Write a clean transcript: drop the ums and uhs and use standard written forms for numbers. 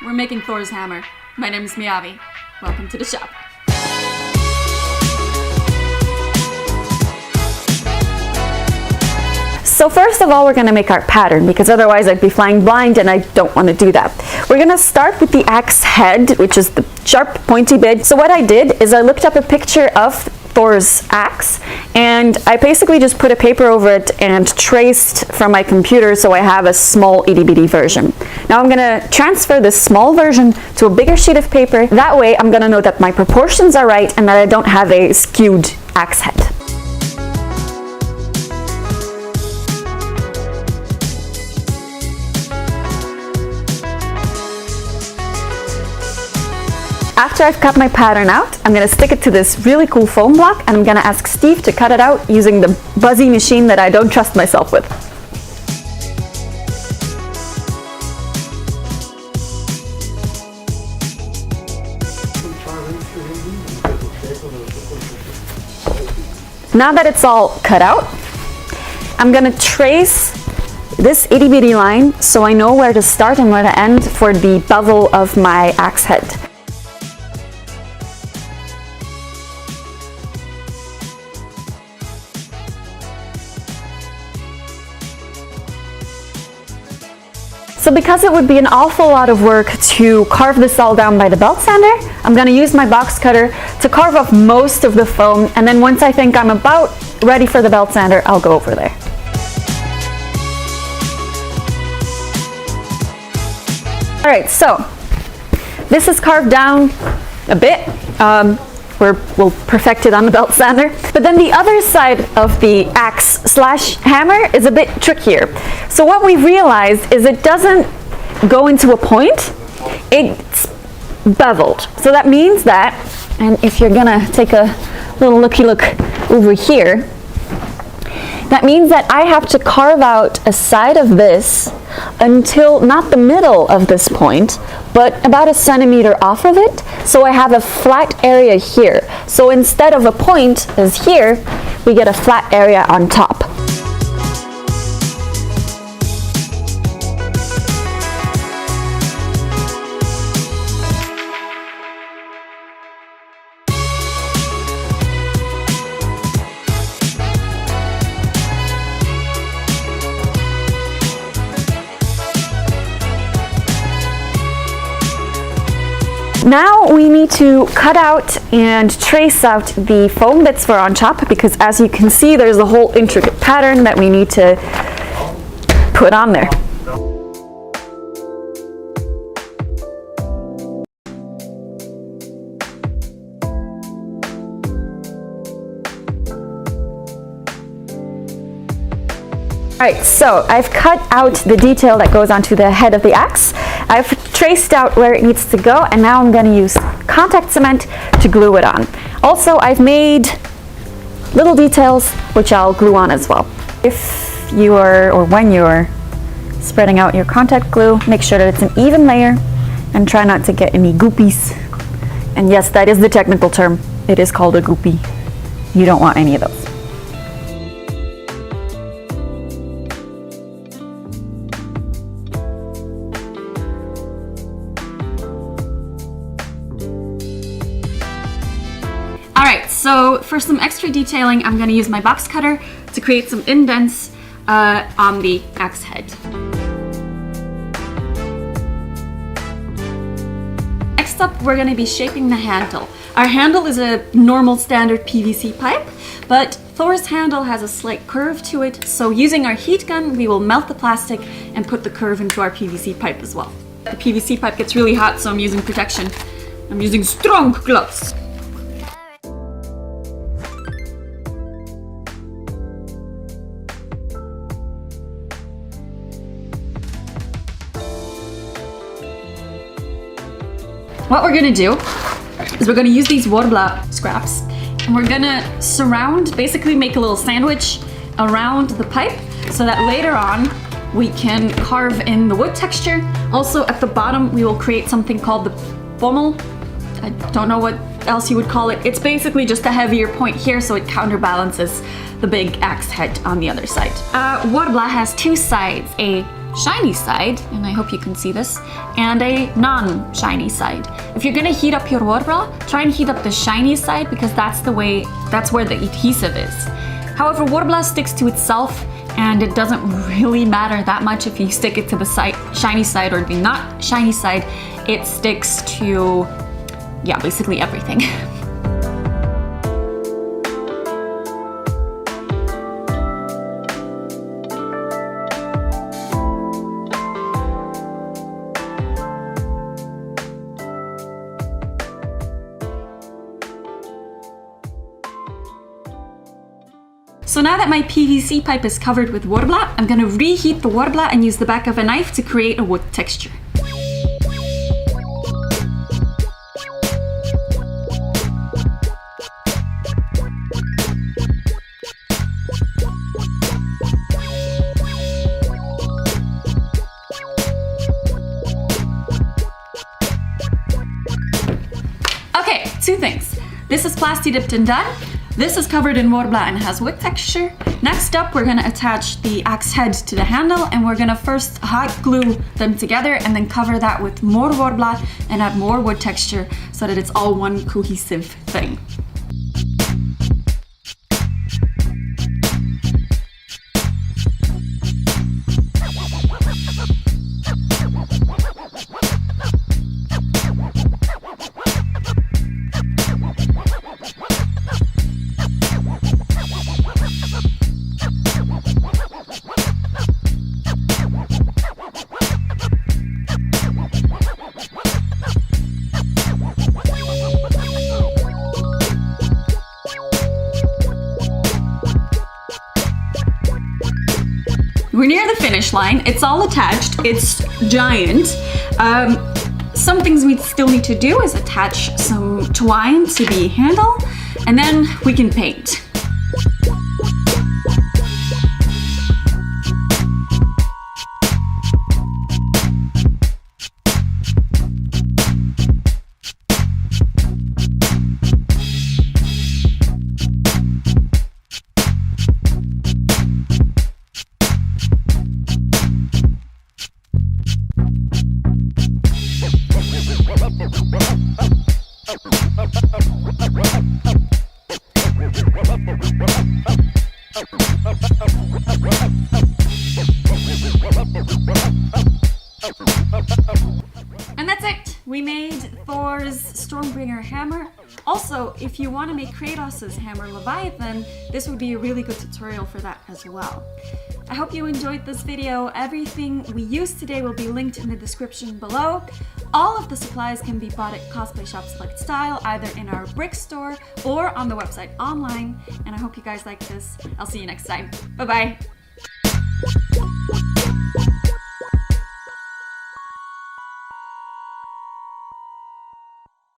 we're making Thor's hammer. My name is Miavi. Welcome to the shop. So first of all, we're gonna make our pattern because otherwise I'd be flying blind and I don't want to do that. We're gonna start with the axe head, which is the sharp pointy bit. So what I did is I looked up a picture of Thor's axe and I basically just put a paper over it and traced from my computer so I have a small itty bitty version. Now I'm gonna transfer this small version to a bigger sheet of paper. That way I'm gonna know that my proportions are right and that I don't have a skewed axe head. After I've cut my pattern out, I'm going to stick it to this really cool foam block and I'm going to ask Steve to cut it out using the buzzy machine that I don't trust myself with. Now that it's all cut out, I'm going to trace this itty bitty line so I know where to start and where to end for the bevel of my axe head. So because it would be an awful lot of work to carve this all down by the belt sander, I'm going to use my box cutter to carve off most of the foam, and then once I think I'm about ready for the belt sander, I'll go over there. Alright, so this is carved down a bit. We'll perfect it on the belt sander. But then the other side of the axe/hammer is a bit trickier. So what we realized is it doesn't go into a point, it's beveled. So that means that, and if you're gonna take a little looky look over here, that means that I have to carve out a side of this until not the middle of this point, but about a centimeter off of it. So I have a flat area here. So instead of a point as here, we get a flat area on top. Now we need to cut out and trace out the foam bits for on top because as you can see there's a whole intricate pattern that we need to put on there. Alright, so I've cut out the detail that goes onto the head of the axe. I've traced out where it needs to go and now I'm going to use contact cement to glue it on. Also, I've made little details which I'll glue on as well. If you are, or when you're spreading out your contact glue, make sure that it's an even layer and try not to get any goopies. And yes, that is the technical term. It is called a goopie. You don't want any of those. Alright, so for some extra detailing, I'm going to use my box cutter to create some indents on the axe head. Next up, we're going to be shaping the handle. Our handle is a normal standard PVC pipe, but Thor's handle has a slight curve to it, so using our heat gun, we will melt the plastic and put the curve into our PVC pipe as well. The PVC pipe gets really hot, so I'm using protection. I'm using strong gloves. What we're gonna do is we're gonna use these Worbla scraps and we're gonna surround, basically make a little sandwich around the pipe so that later on we can carve in the wood texture. Also at the bottom we will create something called the pommel. I don't know what else you would call it. It's basically just a heavier point here so it counterbalances the big axe head on the other side. Worbla has two sides, a shiny side, and I hope you can see this, and a non-shiny side. If you're gonna heat up your Worbla, try and heat up the shiny side because that's where the adhesive is. However, Worbla sticks to itself, and it doesn't really matter that much if you stick it to the shiny side or the not shiny side. It sticks to, yeah, basically everything. So now that my PVC pipe is covered with Worbla, I'm gonna reheat the Worbla and use the back of a knife to create a wood texture. Okay, two things. This is plasti dipped and done. This is covered in Worbla and has wood texture. Next up, we're gonna attach the axe head to the handle, and we're gonna first hot glue them together and then cover that with more Worbla and add more wood texture so that it's all one cohesive thing. We're near the finish line. It's all attached. It's giant. Some things we still need to do is attach some twine to the handle, and then we can paint. And that's it! We made Thor's Stormbreaker hammer. Also, if you want to make Kratos' hammer Leviathan, this would be a really good tutorial for that as well. I hope you enjoyed this video. Everything we used today will be linked in the description below. All of the supplies can be bought at Cosplay Shop Select Style, either in our brick store or on the website online. And I hope you guys like this. I'll see you next time. Bye-bye!